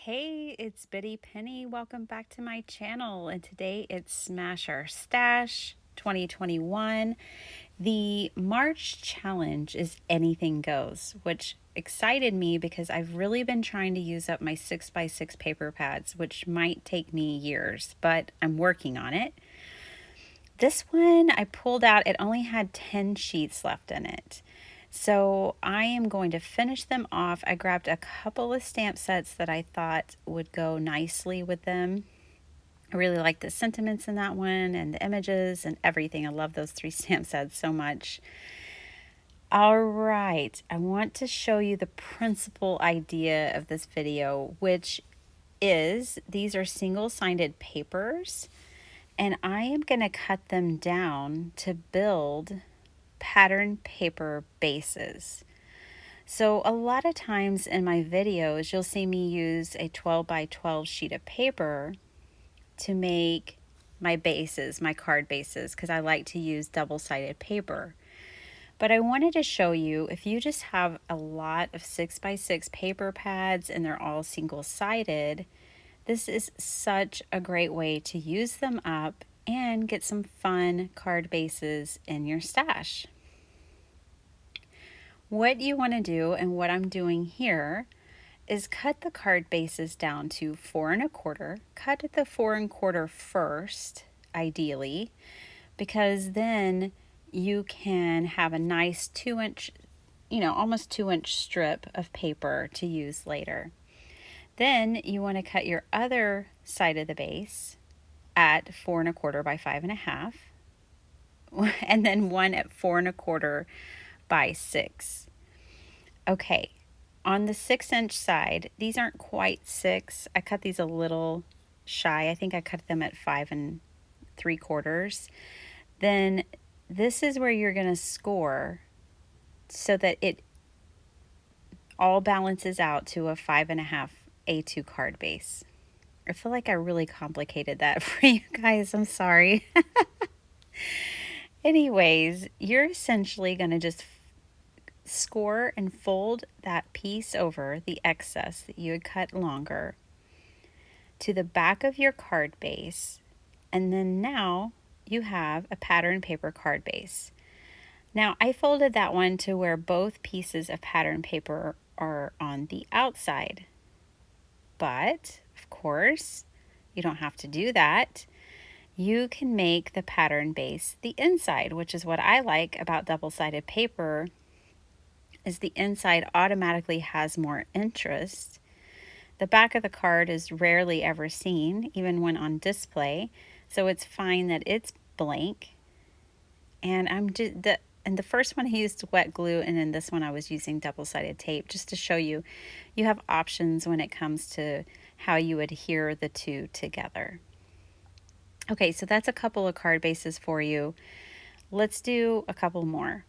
Hey, it's Biddy Penny. Welcome back to my channel. And today it's Smash Our Stash 2021. The March challenge is anything goes, which excited me because I've really been trying to use up my 6x6 paper pads, which might take me years, but I'm working on it. This one I pulled out, it only had 10 sheets left in it. So I am going to finish them off. I grabbed a couple of stamp sets that I thought would go nicely with them. I really like the sentiments in that one and the images and everything. I love those 3 stamp sets so much. All right, I want to show you the principal idea of this video, which is these are single-sided papers, and I am going to cut them down to build pattern paper bases. So a lot of times in my videos, you'll see me use a 12 by 12 sheet of paper to make my bases, my card bases, because I like to use double-sided paper. But I wanted to show you, if you just have a lot of 6x6 paper pads and they're all single-sided, this is such a great way to use them up and get some fun card bases in your stash. What you want to do, and what I'm doing here, is cut the card bases down to 4 1/4. Cut at the 4 1/4 first, ideally, because then you can have a nice 2-inch, almost 2-inch strip of paper to use later. Then you want to cut your other side of the base at 4 1/4 by 5 1/2, and then one at 4 1/4 by 6. Okay, on the 6-inch side, these aren't quite 6. I cut these a little shy. I think I cut them at 5 3/4. Then this is where you're going to score so that it all balances out to a 5 1/2 A2 card base. I feel like I really complicated that for you guys. I'm sorry. Anyways, you're essentially going to just score and fold that piece over, the excess that you had cut longer, to the back of your card base, and then now you have a pattern paper card base. Now I folded that one to where both pieces of pattern paper are on the outside, but of course you don't have to do that. You can make the pattern base the inside, which is what I like about double-sided paper, is the inside automatically has more interest. The back of the card is rarely ever seen, even when on display, so it's fine that it's blank. And the first one I used wet glue, and in this one I was using double-sided tape, just to show you you have options when it comes to how you adhere the two together. Okay, so that's a couple of card bases for you. Let's do a couple more.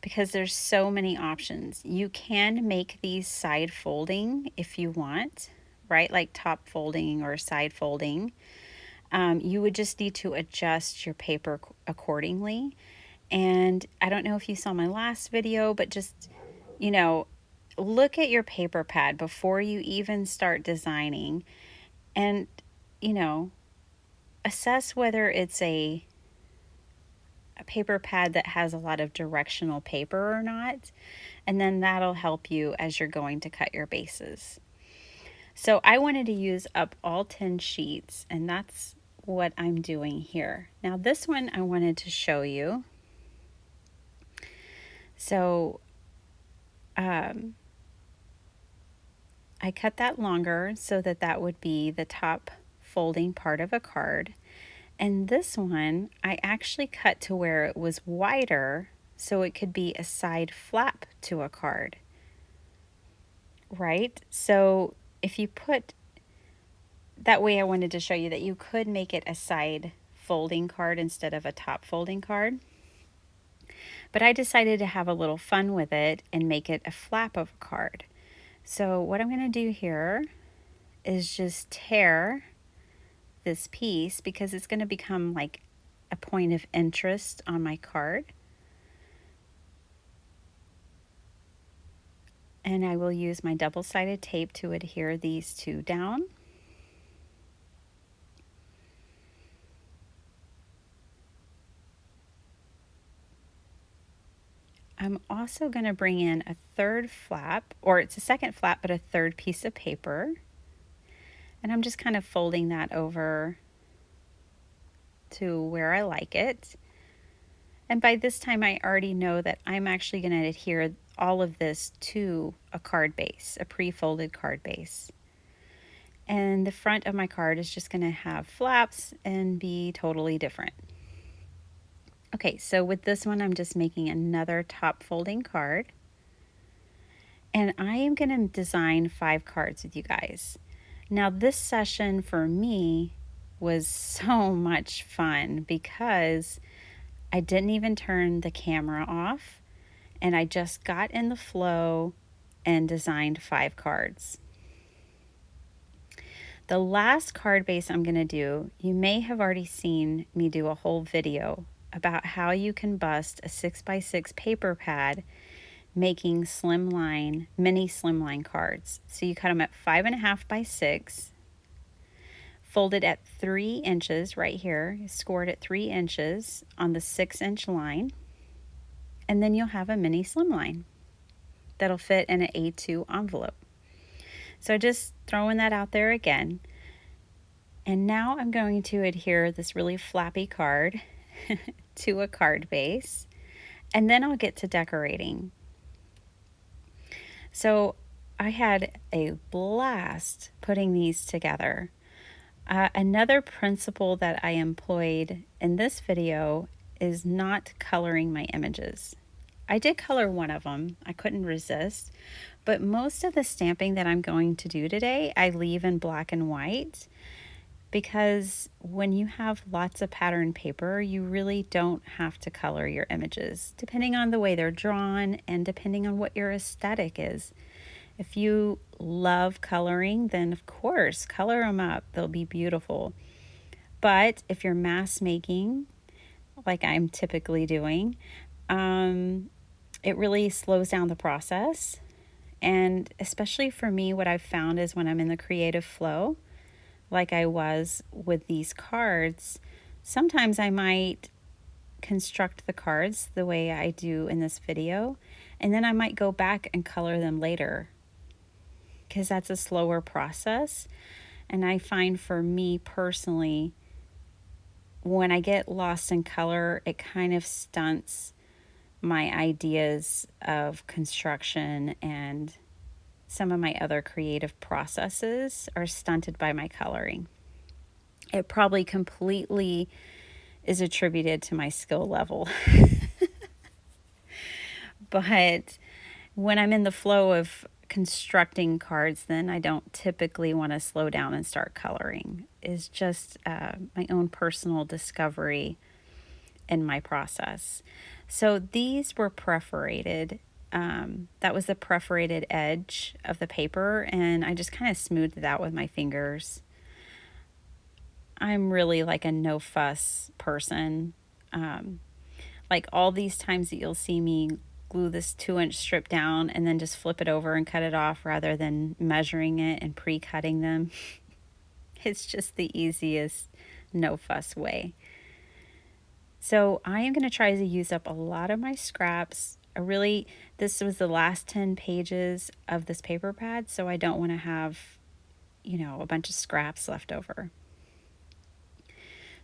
Because there's so many options. You can make these side folding if you want, right? Like top folding or side folding. You would just need to adjust your paper accordingly. And I don't know if you saw my last video, but just, look at your paper pad before you even start designing, and, assess whether it's a paper pad that has a lot of directional paper or not, and then that'll help you as you're going to cut your bases. So I wanted to use up all 10 sheets, and that's what I'm doing here. Now this one I wanted to show you. So I cut that longer so that that would be the top folding part of a card. And this one, I actually cut to where it was wider so it could be a side flap to a card, right? So if you put, that way I wanted to show you that you could make it a side folding card instead of a top folding card. But I decided to have a little fun with it and make it a flap of a card. So what I'm going to do here is just tear this piece, because it's going to become like a point of interest on my card. And I will use my double-sided tape to adhere these two down. I'm also going to bring in a third flap, or it's a second flap, but a third piece of paper. And I'm just kind of folding that over to where I like it. And by this time, I already know that I'm actually going to adhere all of this to a card base, a pre-folded card base. And the front of my card is just going to have flaps and be totally different. Okay, so with this one, I'm just making another top folding card. And I am going to design 5 cards with you guys. Now, this session for me was so much fun because I didn't even turn the camera off, and I just got in the flow and designed 5 cards. The last card base I'm going to do, you may have already seen me do a whole video about how you can bust a 6x6 paper pad making mini slimline cards. So you cut them at 5.5 by 6, folded at 3 inches right here, scored at 3 inches on the 6-inch line, and then you'll have a mini slimline that'll fit in an A2 envelope. So just throwing that out there again. And now I'm going to adhere this really flappy card to a card base, and then I'll get to decorating. So I had a blast putting these together. Another principle that I employed in this video is not coloring my images. I did color one of them. I couldn't resist. But most of the stamping that I'm going to do today, I leave in black and white, because when you have lots of pattern paper, you really don't have to color your images, depending on the way they're drawn and depending on what your aesthetic is. If you love coloring, then of course, color them up. They'll be beautiful. But if you're mass making, like I'm typically doing, it really slows down the process. And especially for me, what I've found is when I'm in the creative flow, like I was with these cards, sometimes I might construct the cards the way I do in this video, and then I might go back and color them later, because that's a slower process. And I find for me personally, when I get lost in color, it kind of stunts my ideas of construction, and some of my other creative processes are stunted by my coloring. It probably completely is attributed to my skill level. But when I'm in the flow of constructing cards, then I don't typically want to slow down and start coloring. It's just my own personal discovery in my process. So these were perforated. That was the perforated edge of the paper, and I just kind of smoothed it out with my fingers. I'm really like a no fuss person. Like all these times that you'll see me glue this 2-inch strip down and then just flip it over and cut it off rather than measuring it and pre-cutting them. It's just the easiest no fuss way. So I am going to try to use up a lot of my scraps. This was the last 10 pages of this paper pad, so I don't want to have, a bunch of scraps left over.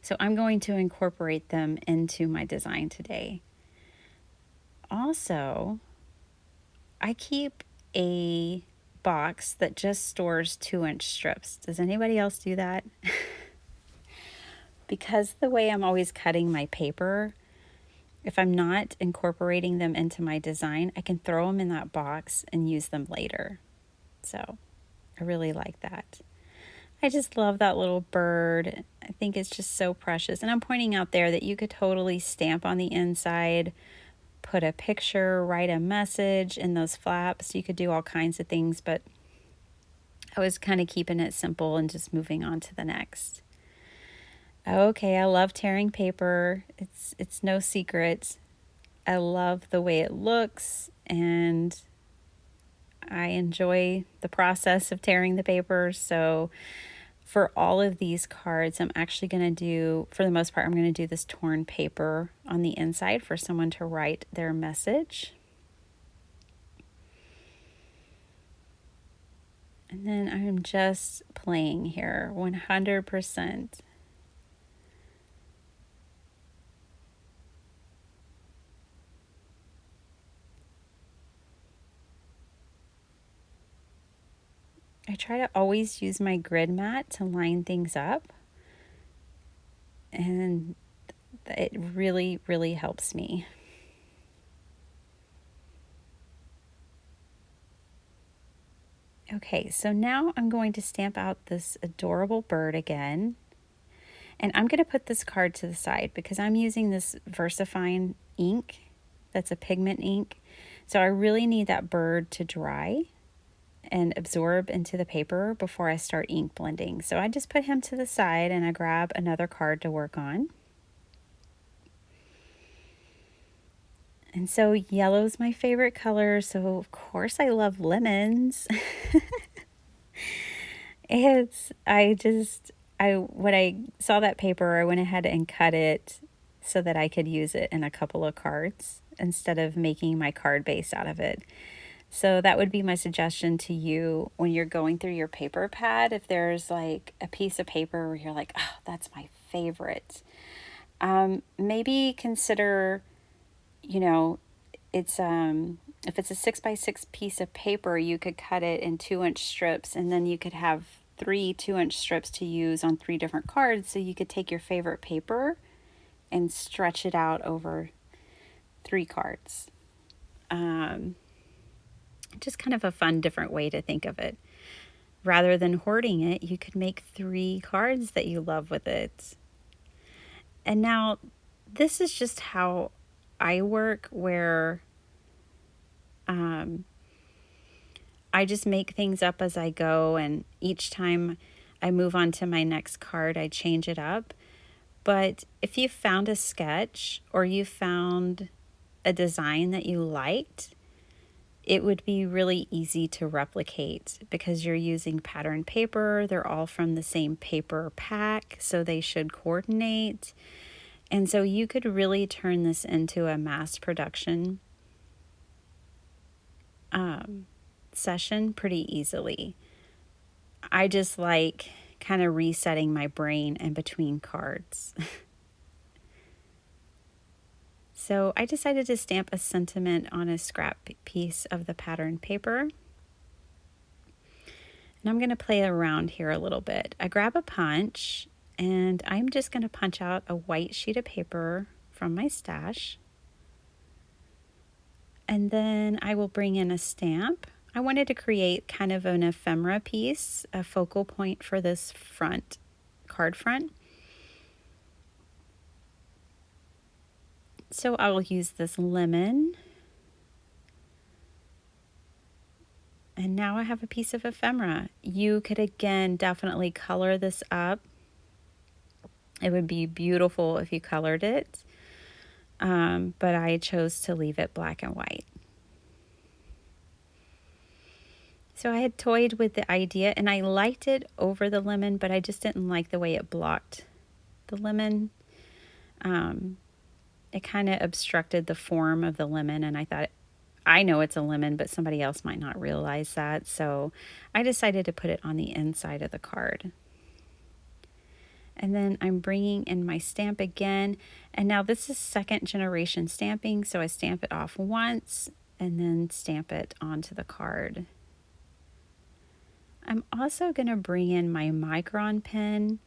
So I'm going to incorporate them into my design today. Also, I keep a box that just stores 2-inch strips. Does anybody else do that? Because the way I'm always cutting my paper, if I'm not incorporating them into my design, I can throw them in that box and use them later. So I really like that. I just love that little bird. I think it's just so precious. And I'm pointing out there that you could totally stamp on the inside, put a picture, write a message in those flaps. You could do all kinds of things, but I was kind of keeping it simple and just moving on to the next. Okay, I love tearing paper. It's no secret. I love the way it looks, and I enjoy the process of tearing the paper. So for all of these cards, I'm actually going to do, for the most part, I'm going to do this torn paper on the inside for someone to write their message. And then I'm just playing here 100%. I try to always use my grid mat to line things up, and it really, really helps me. Okay, so now I'm going to stamp out this adorable bird again. And I'm going to put this card to the side because I'm using this VersaFine ink that's a pigment ink. So I really need that bird to dry and absorb into the paper before I start ink blending. So I just put him to the side and I grab another card to work on. And so yellow's my favorite color, so of course I love lemons. When I saw that paper, I went ahead and cut it so that I could use it in a couple of cards instead of making my card base out of it. So that would be my suggestion to you when you're going through your paper pad. If there's like a piece of paper where you're like, oh, that's my favorite. Maybe consider, it's if it's a 6x6 piece of paper, you could cut it in 2-inch strips, and then you could have 3 2-inch strips to use on 3 different cards. So you could take your favorite paper and stretch it out over 3 cards. Just kind of a fun, different way to think of it. Rather than hoarding it, you could make 3 cards that you love with it. And now, this is just how I work, where I just make things up as I go, and each time I move on to my next card, I change it up. But if you found a sketch or you found a design that you liked, it would be really easy to replicate because you're using pattern paper. They're all from the same paper pack, so they should coordinate. And so you could really turn this into a mass production session pretty easily. I just like kind of resetting my brain in between cards. So I decided to stamp a sentiment on a scrap piece of the pattern paper. And I'm going to play around here a little bit. I grab a punch, and I'm just going to punch out a white sheet of paper from my stash. And then I will bring in a stamp. I wanted to create kind of an ephemera piece, a focal point for this card front. So I will use this lemon. And now I have a piece of ephemera. You could, again, definitely color this up. It would be beautiful if you colored it. But I chose to leave it black and white. So I had toyed with the idea, and I liked it over the lemon, but I just didn't like the way it blocked the lemon. It kind of obstructed the form of the lemon, and I thought, I know it's a lemon, but somebody else might not realize that. So I decided to put it on the inside of the card. And then I'm bringing in my stamp again. And now this is 2nd generation stamping, so I stamp it off once and then stamp it onto the card. I'm also going to bring in my micron pen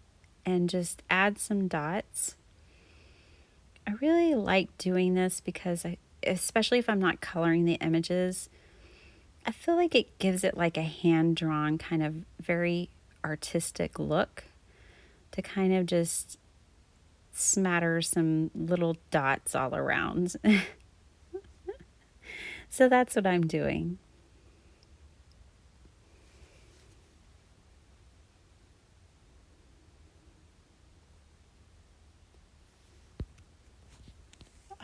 and just add some dots. I really like doing this because especially if I'm not coloring the images, I feel like it gives it like a hand-drawn kind of very artistic look to kind of just smatter some little dots all around. So that's what I'm doing.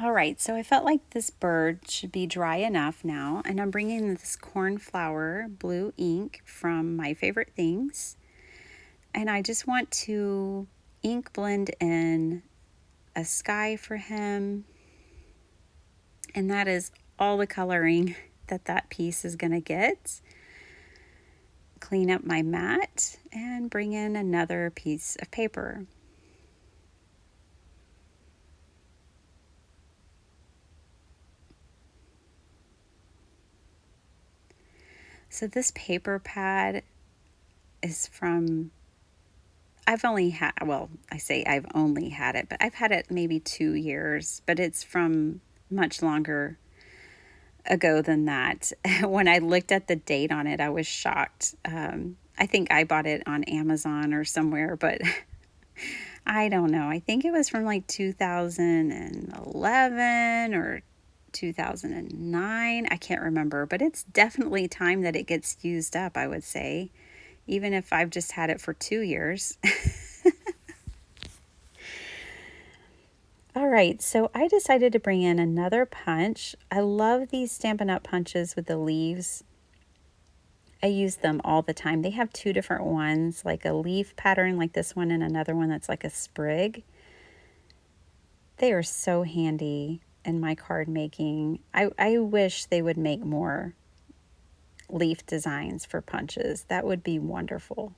All right, so I felt like this bird should be dry enough now, and I'm bringing this cornflower blue ink from My Favorite Things, and I just want to ink blend in a sky for him, and that is all the coloring that piece is going to get. Clean up my mat and bring in another piece of paper. So this paper pad is from, I've only had it, but I've had it maybe 2 years, but it's from much longer ago than that. When I looked at the date on it, I was shocked. I think I bought it on Amazon or somewhere, but I don't know. I think it was from like 2011 or 2009. I can't remember, but it's definitely time that it gets used up, I would say, even if I've just had it for 2 years. All right, so I decided to bring in another punch. I love these Stampin' Up! Punches with the leaves. I use them all the time. They have two different ones, like a leaf pattern like this one and another one that's like a sprig. They are so handy in my card making. I wish they would make more leaf designs for punches. That would be wonderful.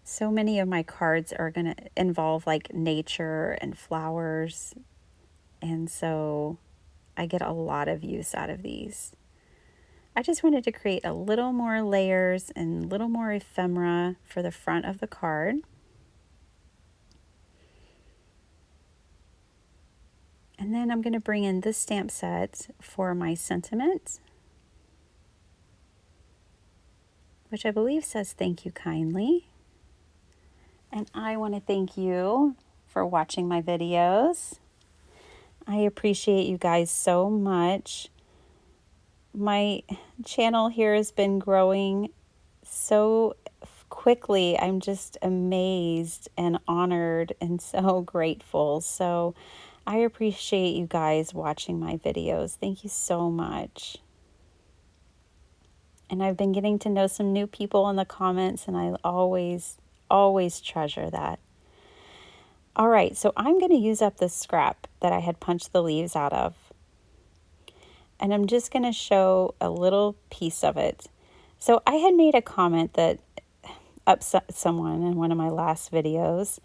So many of my cards are going to involve like nature and flowers, and so I get a lot of use out of these. I just wanted to create a little more layers and a little more ephemera for the front of the card. And then I'm going to bring in this stamp set for my sentiment, which I believe says thank you kindly. And I want to thank you for watching my videos. I appreciate you guys so much. My channel here has been growing so quickly. I'm just amazed and honored and so grateful. So I appreciate you guys watching my videos. Thank you so much. And I've been getting to know some new people in the comments, and I always treasure that. All right, so I'm going to use up this scrap that I had punched the leaves out of. And I'm just going to show a little piece of it. So I had made a comment that upset someone in one of my last videos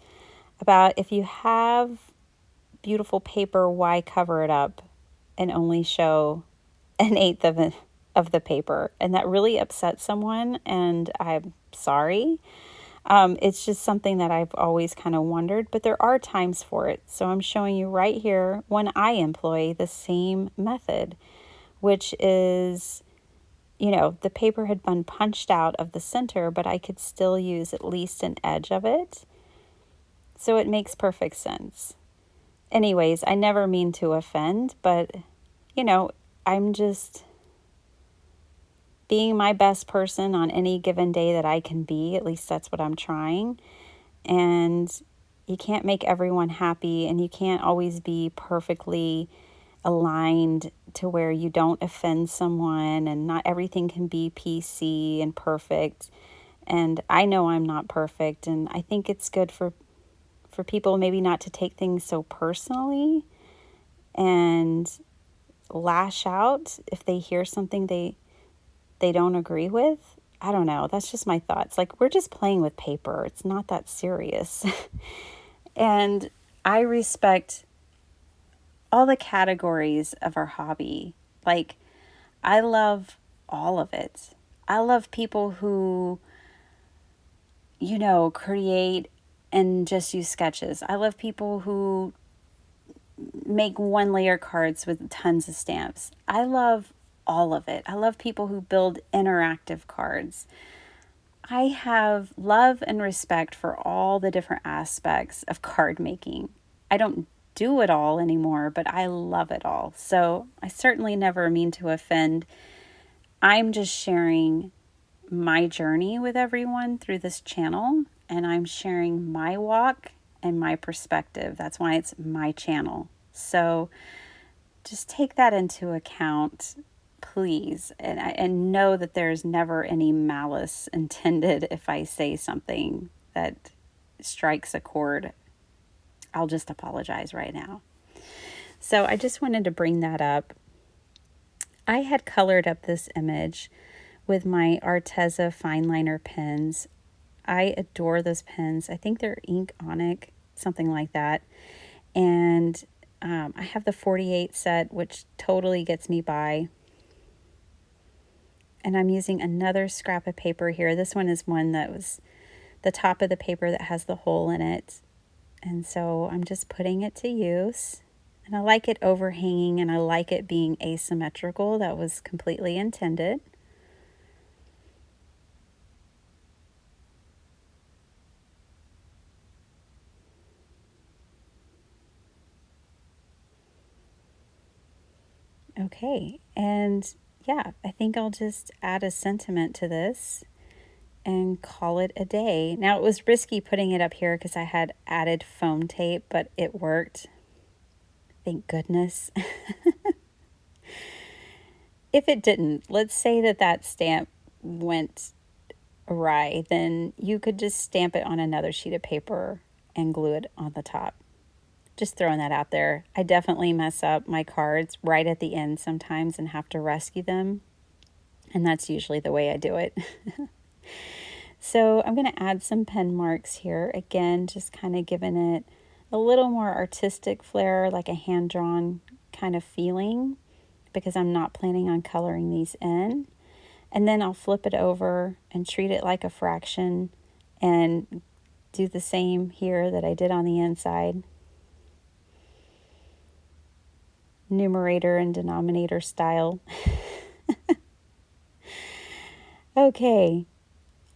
about if you have beautiful paper, why cover it up and only show an eighth of the paper? And that really upset someone, and I'm sorry. It's just something that I've always kind of wondered, but there are times for it. So I'm showing you right here when I employ the same method, which is, you know, the paper had been punched out of the center, but I could still use at least an edge of it. So it makes perfect sense. Anyways, I never mean to offend, but, you know, I'm just being my best person on any given day that I can be. At least that's what I'm trying. And you can't make everyone happy, and you can't always be perfectly aligned to where you don't offend someone, and not everything can be PC and perfect. And I know I'm not perfect, and I think it's good for people maybe not to take things so personally and lash out if they hear something they don't agree with. I don't know. That's just my thoughts. Like, we're just playing with paper. It's not that serious. And I respect all the categories of our hobby. Like, I love all of it. I love people who, you know, create and just use sketches. I love people who make one layer cards with tons of stamps. I love all of it. I love people who build interactive cards. I have love and respect for all the different aspects of card making. I don't do it all anymore, but I love it all. So I certainly never mean to offend. I'm just sharing my journey with everyone through this channel, and I'm sharing my walk and my perspective. That's why it's my channel. So just take that into account, please. And know that there's never any malice intended if I say something that strikes a chord. I'll just apologize right now. So I just wanted to bring that up. I had colored up this image with my Arteza fine liner pens. I adore those pens. I think they're Ink Onic, something like that. And I have the 48 set, which totally gets me by. And I'm using another scrap of paper here. This one is one that was the top of the paper that has the hole in it. And so I'm just putting it to use. And I like it overhanging, and I like it being asymmetrical. That was completely intended. Okay, and yeah, I think I'll just add a sentiment to this and call it a day. Now, it was risky putting it up here because I had added foam tape, but it worked. Thank goodness. If it didn't, let's say that stamp went awry, then you could just stamp it on another sheet of paper and glue it on the top. Just throwing that out there. I definitely mess up my cards right at the end sometimes and have to rescue them. And that's usually the way I do it. So I'm going to add some pen marks here. Again, just kind of giving it a little more artistic flair, like a hand-drawn kind of feeling, because I'm not planning on coloring these in. And then I'll flip it over and treat it like a fraction and do the same here that I did on the inside. Numerator and denominator style. Okay,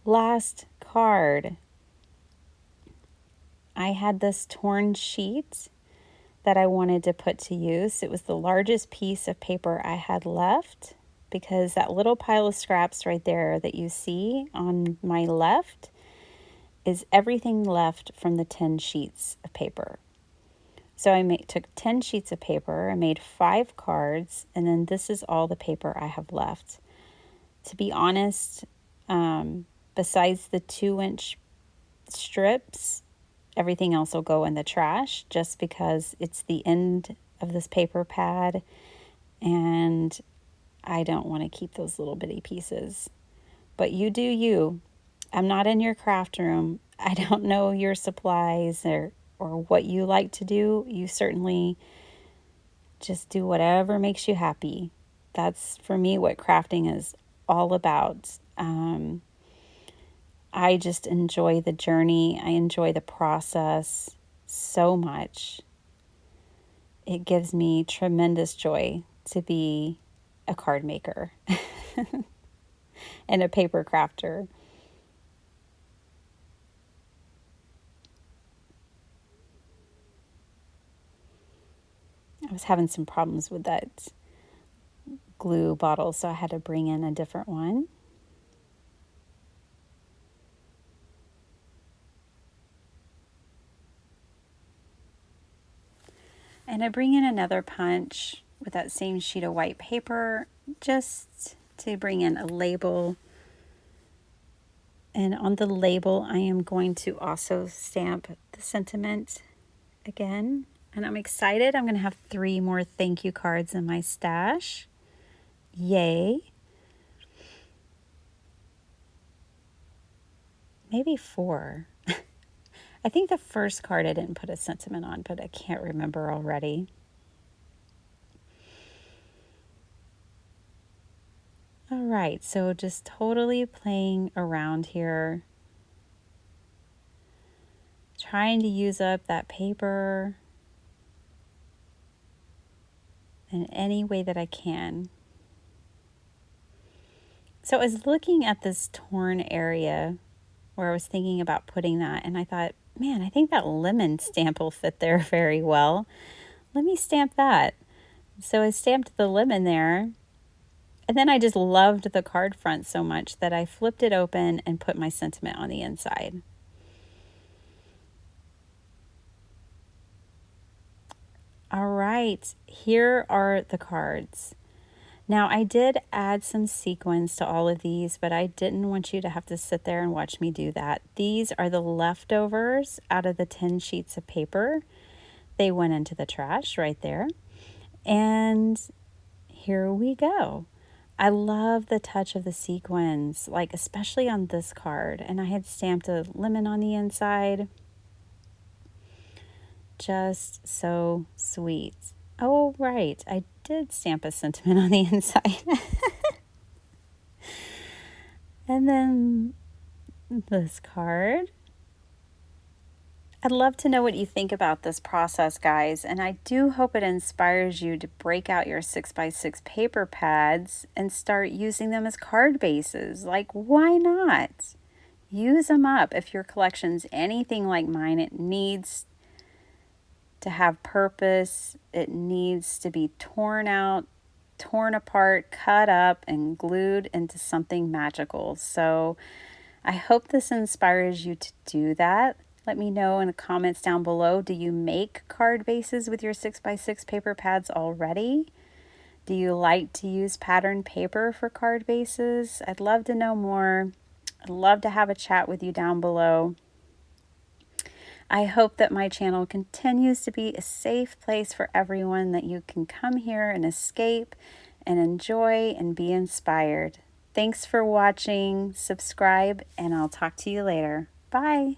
last card. I had this torn sheet that I wanted to put to use. It was the largest piece of paper I had left, because that little pile of scraps right there that you see on my left is everything left from the 10 sheets of paper. So I took 10 sheets of paper, I made 5 cards, and then this is all the paper I have left. To be honest, besides the 2-inch strips, everything else will go in the trash, just because it's the end of this paper pad and I don't want to keep those little bitty pieces. But you do you. I'm not in your craft room. I don't know your supplies or what you like to do. You certainly just do whatever makes you happy. That's, for me, what crafting is all about. I just enjoy the journey. I enjoy the process so much. It gives me tremendous joy to be a card maker and a paper crafter. I was having some problems with that glue bottle, so I had to bring in a different one. And I bring in another punch with that same sheet of white paper, just to bring in a label. And on the label, I am going to also stamp the sentiment again. And I'm excited. I'm going to have 3 more thank you cards in my stash. Yay. Maybe 4. I think the first card I didn't put a sentiment on, but I can't remember already. All right, so just totally playing around here. Trying to use up that paper in any way that I can. So I was looking at this torn area where I was thinking about putting that, and I thought, man, I think that lemon stamp will fit there very well. Let me stamp that. So I stamped the lemon there, and then I just loved the card front so much that I flipped it open and put my sentiment on the inside. All right, here are the cards. Now, I did add some sequins to all of these, but I didn't want you to have to sit there and watch me do that. These are the leftovers out of the 10 sheets of paper. They went into the trash right there. And here we go. I love the touch of the sequins, like especially on this card. And I had stamped a lemon on the inside. Just so sweet. Oh, right. I did stamp a sentiment on the inside. And then this card. I'd love to know what you think about this process, guys, and I do hope it inspires you to break out your 6x6 paper pads and start using them as card bases. Like, why not? Use them up. If your collection's anything like mine, it needs to have purpose. It needs to be torn out, torn apart, cut up, and glued into something magical. So I hope this inspires you to do that. Let me know in the comments down below. Do you make card bases with your 6x6 paper pads already? Do you like to use patterned paper for card bases? I'd love to know more. I'd love to have a chat with you down below. I hope that my channel continues to be a safe place for everyone, that you can come here and escape and enjoy and be inspired. Thanks for watching. Subscribe, and I'll talk to you later. Bye.